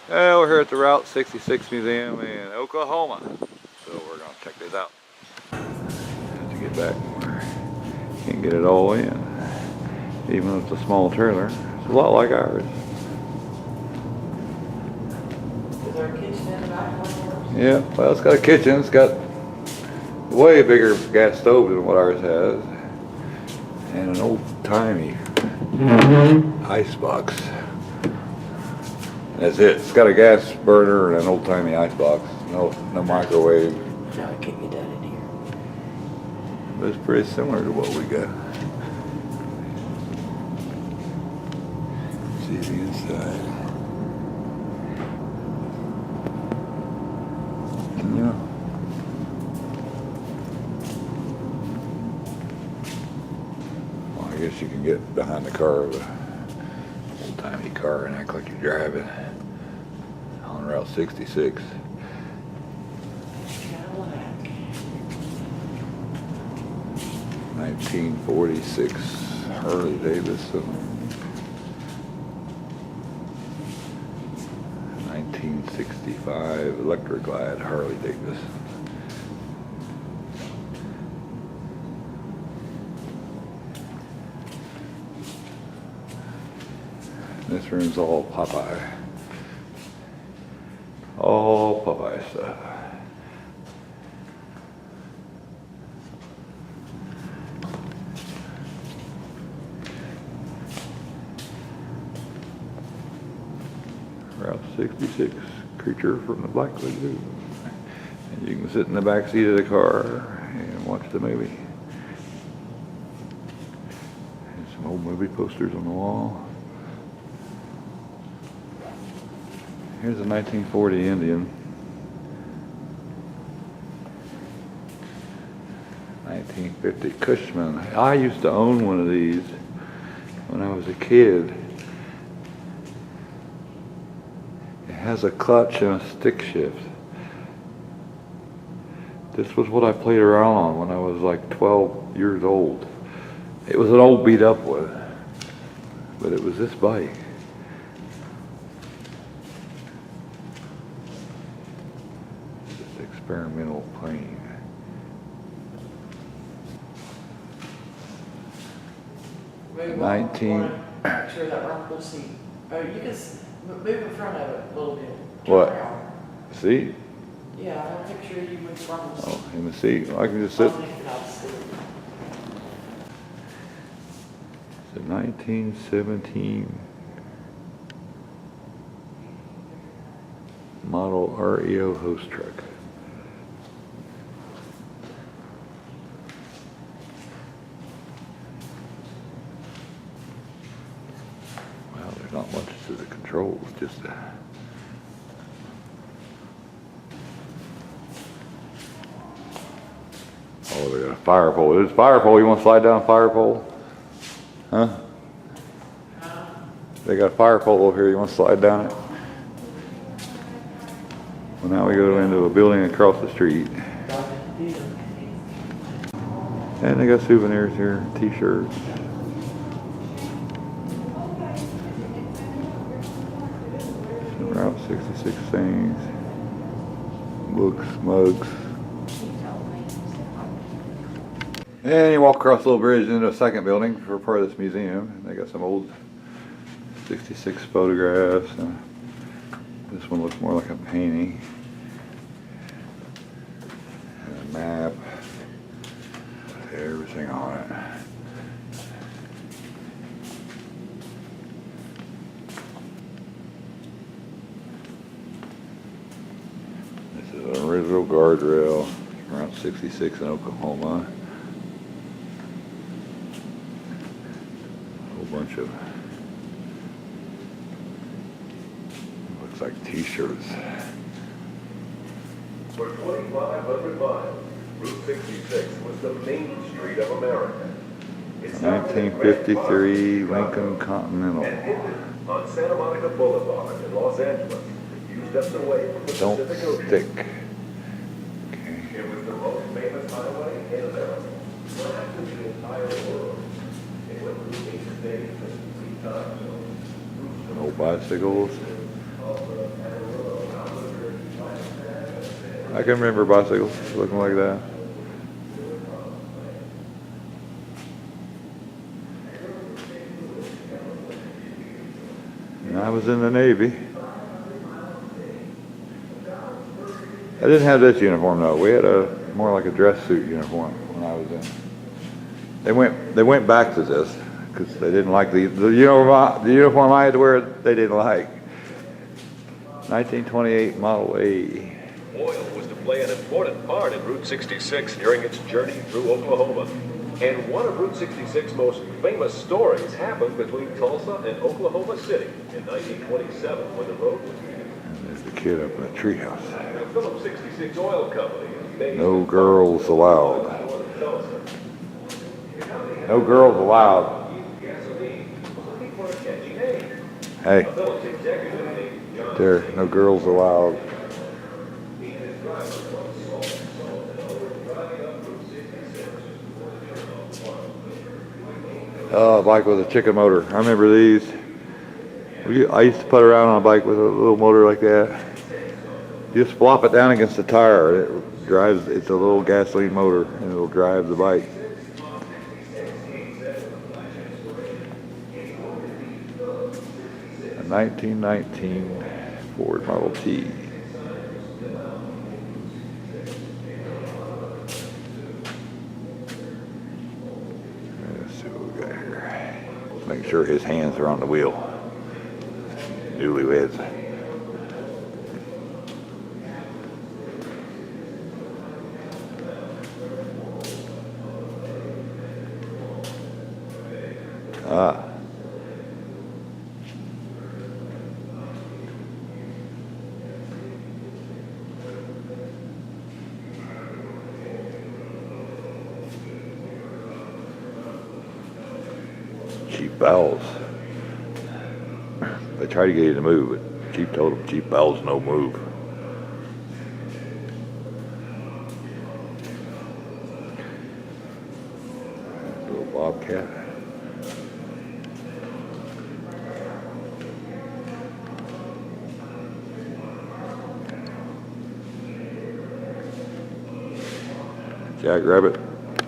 We're here at the Route 66 Museum in Oklahoma. So we're going to check this out. Have to get back more. Can't get it all in. Even though it's a small trailer. It's a lot like ours. Is there a kitchen in the back one? Yeah, well, it's got a kitchen. It's got a way bigger gas stove than what ours has. And an old-timey ice box. That's it. It's got a gas burner and an old-timey ice box. No microwave. No, I can't get that in here. But it's pretty similar to what we got. See the inside. Yeah. Well, I guess you can get behind the car of an old-timey car and act like you're driving on Route 66. 1946 Harley Davidson. 1965 Electric Glide Harley Davidson. This room's all Popeye. All Popeye stuff. Route 66, Creature from the Black Lagoon. And you can sit in the back seat of the car and watch the movie. And some old movie posters on the wall. Here's a 1940 Indian. 1950 Cushman. I used to own one of these when I was a kid. It has a clutch and a stick shift. This was what I played around on when I was like 12 years old. It was an old beat up one, but it was this bike. Experimental plane. Maybe 19. Make sure that rumble seat. Oh, you can move in front of it a little bit. Turn What? around. See? Yeah, I want to picture you with the rumble seat. Oh, in the seat. Well, I can just sit. I'll leave it outside. It's a 1917 model REO host truck. Well, there's not much to the controls, just oh, they got a fire pole. There's a fire pole. You want to slide down a fire pole? Huh? They got a fire pole over here. You want to slide down it? Well, now we go into a building across the street. And they got souvenirs here, t-shirts. Some Route 66 things. Books, mugs. And you walk across the little bridge into a second building for part of this museum. They got some old 66 photographs. This one looks more like a painting. And a map with everything on it. This is an original guardrail around 66 in Oklahoma. A whole bunch of looks like t-shirts. For 2,500 miles, Route 66 was the main street of America. It started 1953 Lincoln Continental. and ended on Santa Monica Boulevard in Los Angeles, a few steps away from the Don't Pacific Ocean. stick. Okay. It was the most famous highway in America, perhaps in the entire world. It went through 8 states and 3 times. Old bicycles. Tulsa, I can remember bicycles looking like that. And I was in the Navy. I didn't have this uniform though. We had a more like a dress suit uniform when I was in. They went back to this because they didn't like the uniform I had to wear. They didn't like. 1928 Model A. Oil was to play an important part in Route 66 during its journey through Oklahoma. And one of Route 66's most famous stories happened between Tulsa and Oklahoma City in 1927 when the road was beginning. And there's the kid up in the treehouse. The Phillips 66 Oil Company is based No girls allowed. No girls allowed. Hey, there, no girls allowed. Oh, a bike with a chicken motor. I remember these. I used to put around on a bike with a little motor like that. You just flop it down against the tire. It drives. It's a little gasoline motor, and it'll drive the bike. A 1919 Ford Model T. Let's see what we got here. Make sure his hands are on the wheel. Newlyweds. Ah. Chief Bowles. They tried to get you to move, but Chief told him, Chief Bowles, no move. Little Bobcat. Jackrabbit,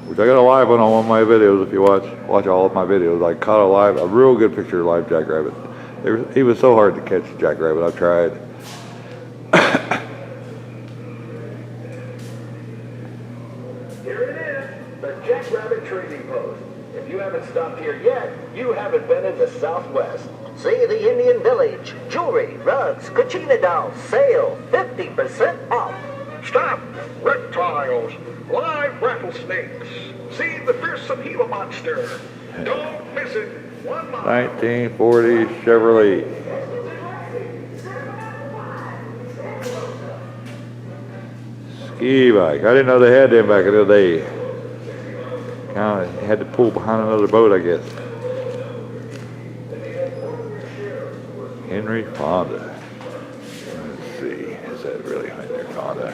which I got a live one on one of my videos. If you watch all of my videos, I caught a real good picture of live jackrabbit. He was so hard to catch, jackrabbit. I've tried. Here it is, the Jackrabbit Trading Post. If you haven't stopped here yet, you haven't been in the Southwest. See the Indian Village. Jewelry, rugs, Kachina dolls, sale, 50% off. Stop! Reptiles, live rattlesnakes. See the fearsome Gila monster. Don't miss it. 1 mile. 1940 Chevrolet. Ski bike. I didn't know they had them back in the day. Kind of had to pull behind another boat, I guess. Henry Fonda. Let's see. Is that really Henry Fonda?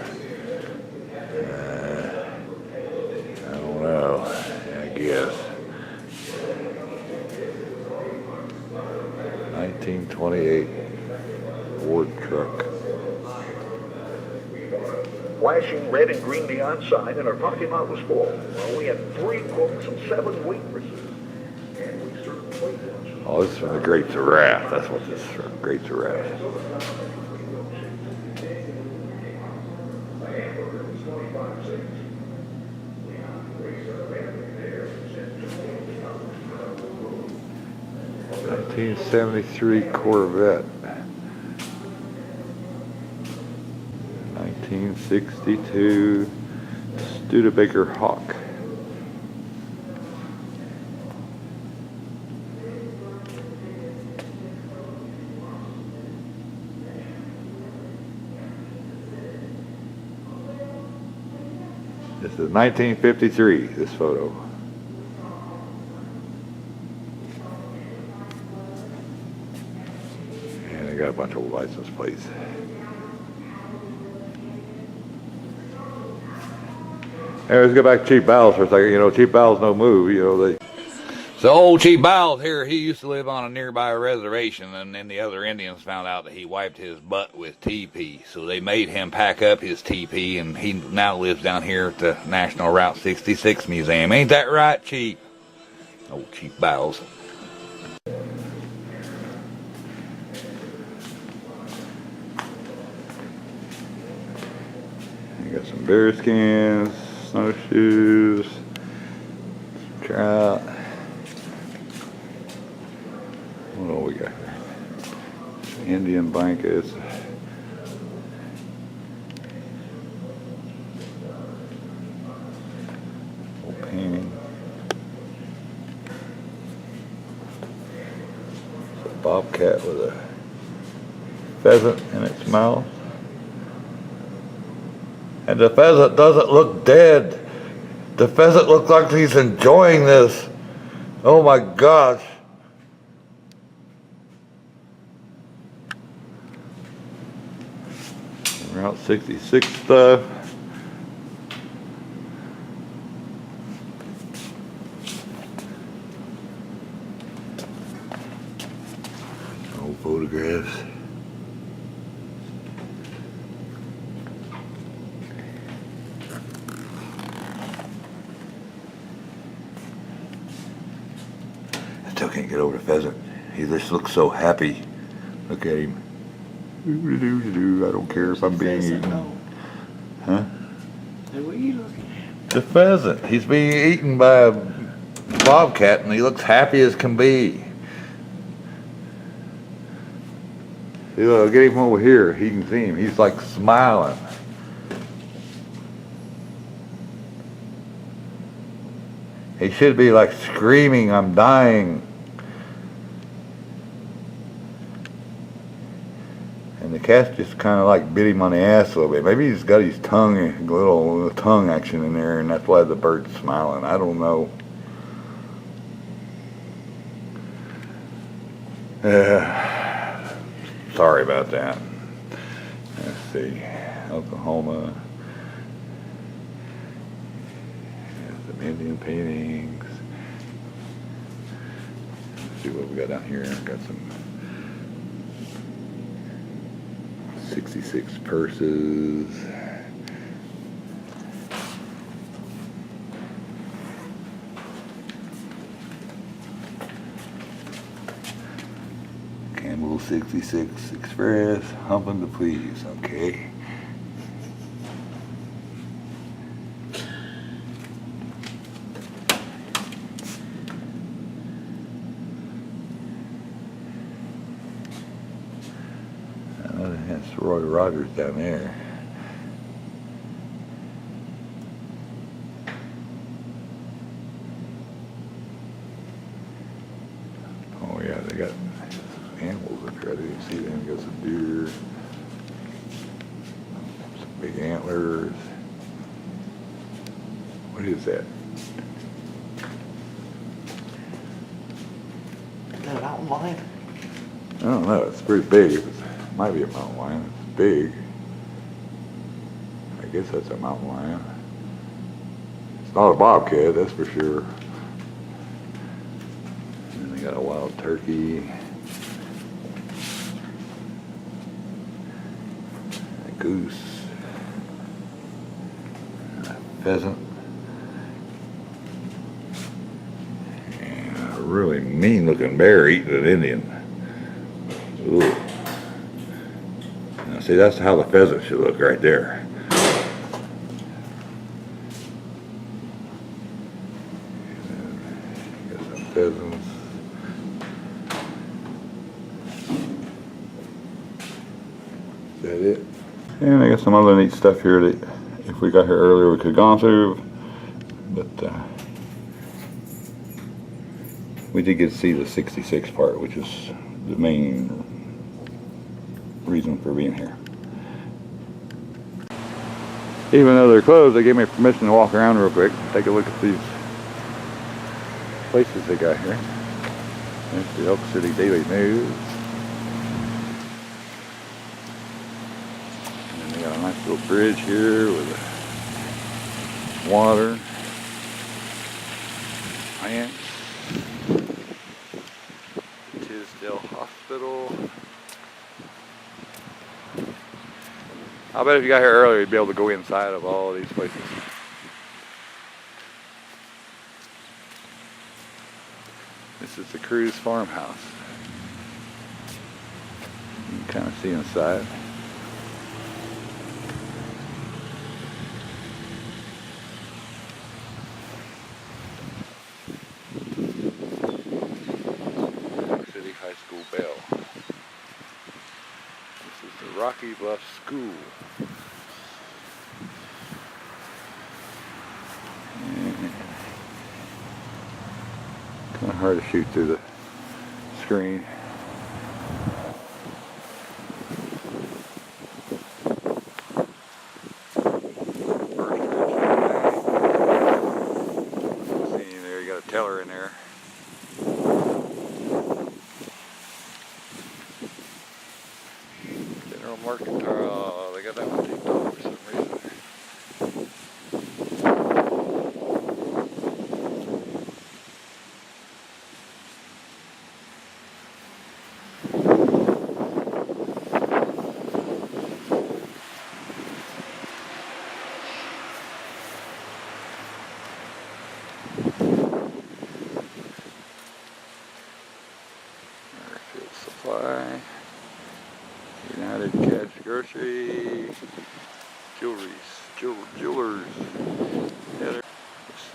I don't know. I guess. 1928 Ford truck. Flashing red and green neon sign and our parking lot was full. Well, we had 3 quotes and 7 waitresses. And we served plate lunch. Oh, this is from the Grapes of Wrath. That's what this is from. Grapes of Wrath. '73 Corvette. 1962 Studebaker Hawk. This is 1953, this photo. And they got a bunch of license plates. Hey, let's go back to Chief Bowles for a second. You know, Chief Bowles no move. You know, So old Chief Bowles here, he used to live on a nearby reservation, and then the other Indians found out that he wiped his butt with TP. So they made him pack up his TP, and he now lives down here at the National Route 66 Museum. Ain't that right, Chief? Old Chief Bowles. You got some bear skins, snowshoes, trout. What do we got here? Indian blankets. Old painting. It's a bobcat with a pheasant in its mouth. And the pheasant doesn't look dead. The pheasant looks like he's enjoying this. Oh my gosh. Route 66 stuff. Old photographs. I still can't get over the pheasant. He just looks so happy. Look at him. I don't care if I'm being eaten. Huh? Hey, what are you looking at? The pheasant. He's being eaten by a bobcat and he looks happy as can be. See, look, get him over here. He can see him. He's like smiling. He should be like screaming, I'm dying. And the cat just kind of like bit him on the ass a little bit. Maybe he's got his tongue, a little tongue action in there, and that's why the bird's smiling. I don't know. Sorry about that. Let's see. Oklahoma. Some Indian paintings. Let's see what we got down here. Got some 66 purses. Campbell 66 Express, humping the please, okay. That's Roy Rogers down there. Oh yeah, they got animals up here. I didn't see them. Got some deer, some big antlers. What is that? Is that a mountain lion? I don't know. It's pretty big. It might be a mountain lion. It's big. I guess that's a mountain lion. It's not a bobcat, that's for sure. And they got a wild turkey. A goose. And a pheasant. And a really mean looking bear eating an Indian. Ooh. Now see, that's how the pheasant should look right there. Got some pheasants. Is that it? And I got some other neat stuff here that if we got here earlier we could have gone through. But we did get to see the 66 part, which is the main reason for being here. Even though they're closed, they gave me permission to walk around real quick and take a look at these places they got here. There's the Elk City Daily News. And then they got a nice little bridge here with water, plants. hospital. I bet if you got here earlier, you'd be able to go inside of all these places. This is the Cruz farmhouse. You can kind of see inside. Elk City High School bell. This is the Rocky Bluff School. Kind of hard to shoot through the screen. See there, you got a teller in there. General Market. Oh, they got that one taped off for some reason. Supply, United Catch Grocery, jewelers. Yeah,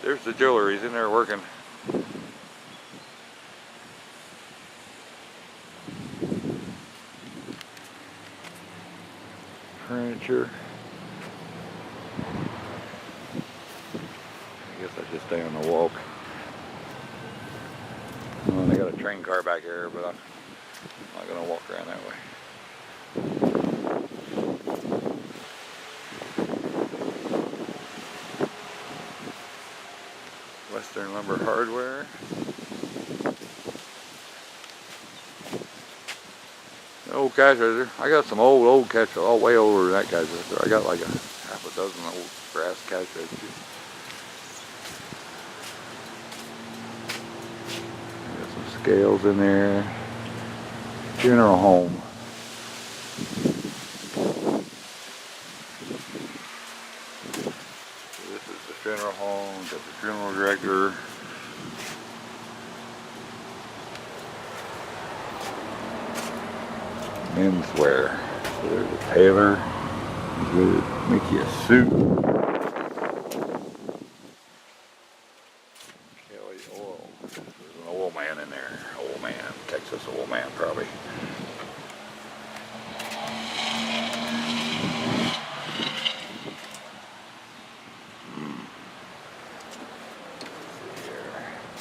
there's the jewelries in there working. Furniture. I guess I should stay on the walk. Well, they got a train car back here, but I'm not going to walk around that way. Western Lumber Hardware. Old cash register. I got some old cash, all way older than that cash register. I got like half a dozen old brass cash registers. Scales in there. Funeral home. So this is the funeral home. Got the funeral director. Menswear. So there's a tailor. He's ready to make you a suit. Oil. There's an oil man in there. Oil man. Texas oil man, probably.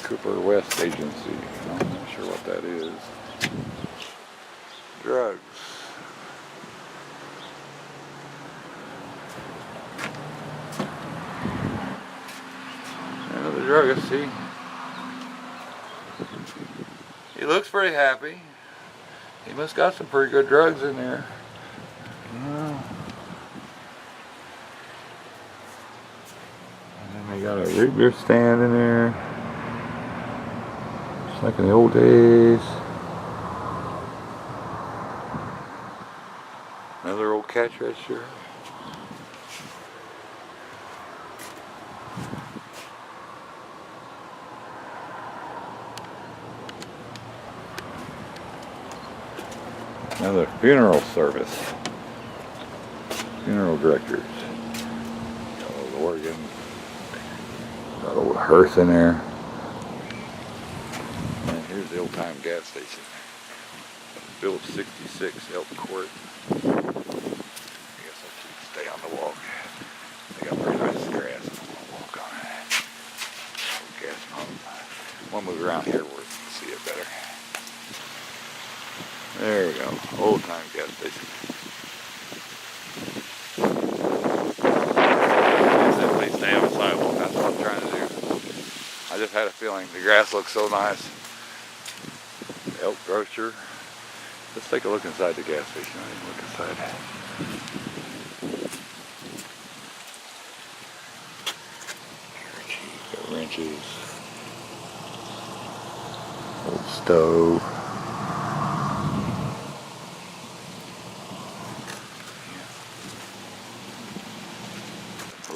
Cooper West Agency. I'm not sure what that is. Drugs. Another druggist, see? He looks pretty happy. He must got some pretty good drugs in there. Yeah. And then they got a root beer stand in there. Just like in the old days. Another old cash register. Another funeral service. Funeral directors. Got old organ. Got old hearse in there. And here's the old time gas station. Built 66 Elk Court. I guess I should stay on the walk. They got pretty nice grass. I want to walk on it. Old gas pump. I'm gonna move around here where we can see it better. There we go, old time gas station. Simply stay on the sidewalk, that's what I'm trying to do. I just had a feeling the grass looks so nice. Elk Grocer. Let's take a look inside the gas station. I didn't look inside. Got wrenches. Old stove.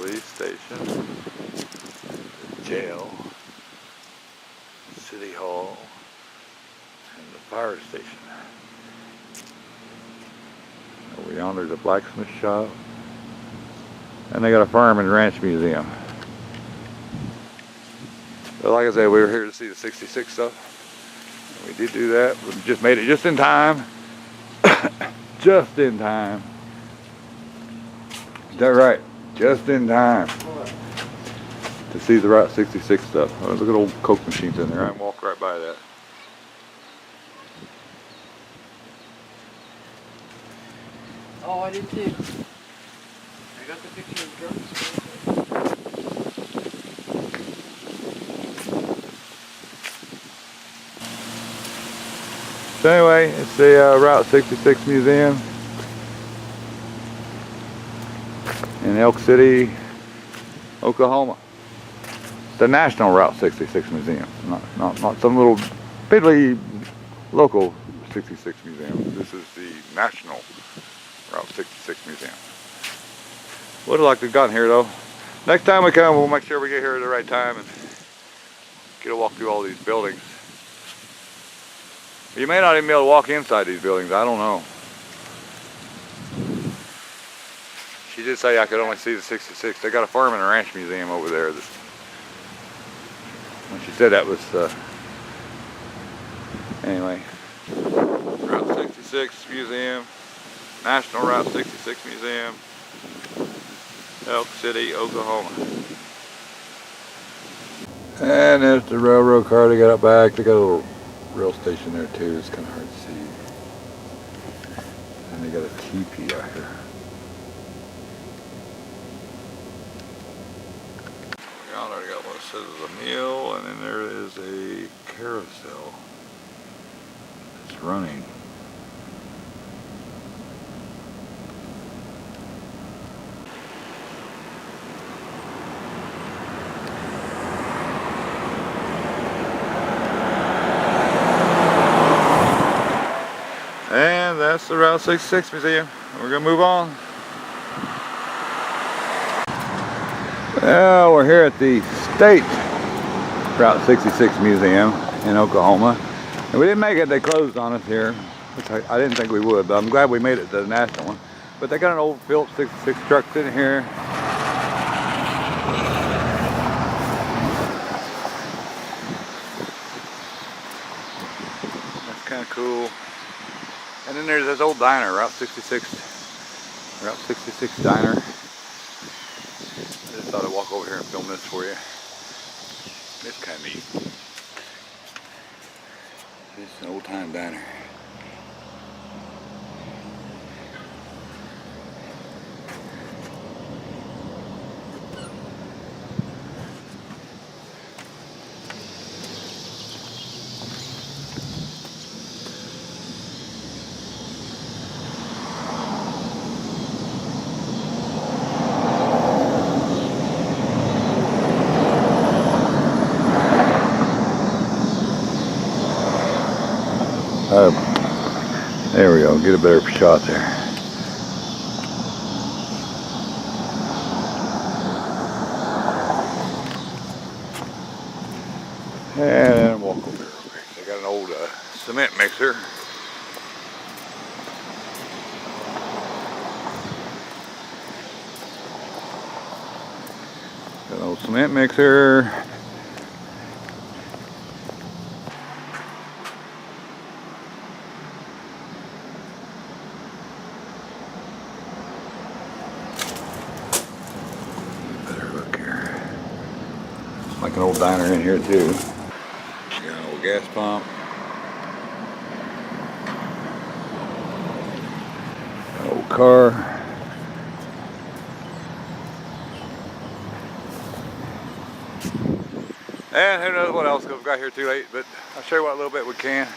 police station, the jail, city hall, and the fire station. Over yonder, the blacksmith shop, and they got a farm and ranch museum. But like I said, we were here to see the 66 stuff. We did do that. We just made it just in time. Just in time. Is that right? Just in time to see the Route 66 stuff. Oh, look at old Coke machines in there. I can walk right by that. Oh, I did too. I got the picture of the drugs. So anyway, it's the Route 66 Museum in Elk City, Oklahoma. It's the National Route 66 Museum, not some little piddly local 66 museum. This is the National Route 66 Museum. Would have liked to have gotten here though. Next time we come, we'll make sure we get here at the right time and get a walk through all these buildings. You may not even be able to walk inside these buildings, I don't know. She did say I could only see the 66. They got a farm and a ranch museum over there. When she said that was, anyway. Route 66 Museum, National Route 66 Museum, Elk City, Oklahoma. And there's the railroad car they got up back. They got a little rail station there too. It's kind of hard to see. And they got a teepee out here. Yonder they got what says is a mill, and then there is a carousel. It's running. And that's the Route 66 Museum. We're gonna move on. Well, we're here at the State Route 66 Museum in Oklahoma. And we didn't make it, they closed on us here, which I didn't think we would, but I'm glad we made it to the national one. But they got an old Phillips 66 truck sitting here. That's kind of cool. And then there's this old diner, Route 66 diner. I just thought I'd walk over here and film this for you. It's kind of neat. It's an old time diner. There we go, get a better shot there. And walk over there. They got an old cement mixer. Got an old cement mixer. Like an old diner in here too. Got an old gas pump. An old car. And who knows what else, because we got here too late, but I'll show you what little bit we can.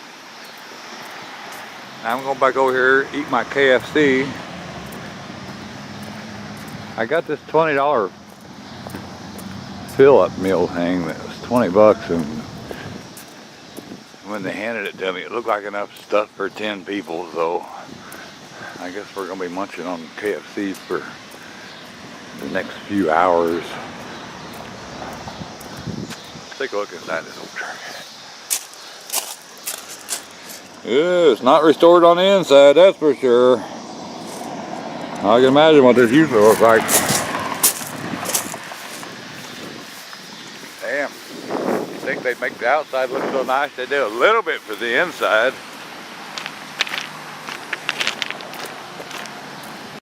Now I'm going back over here, eat my KFC. I got this $20 fill-up meal thing that was 20 bucks, and when they handed it to me, it looked like enough stuff for 10 people, so I guess we're gonna be munching on KFC for the next few hours. Take a look inside this old truck. Yeah, it's not restored on the inside, that's for sure. I can imagine what this used to look like. Damn. You'd think they'd make the outside look so nice, they do a little bit for the inside.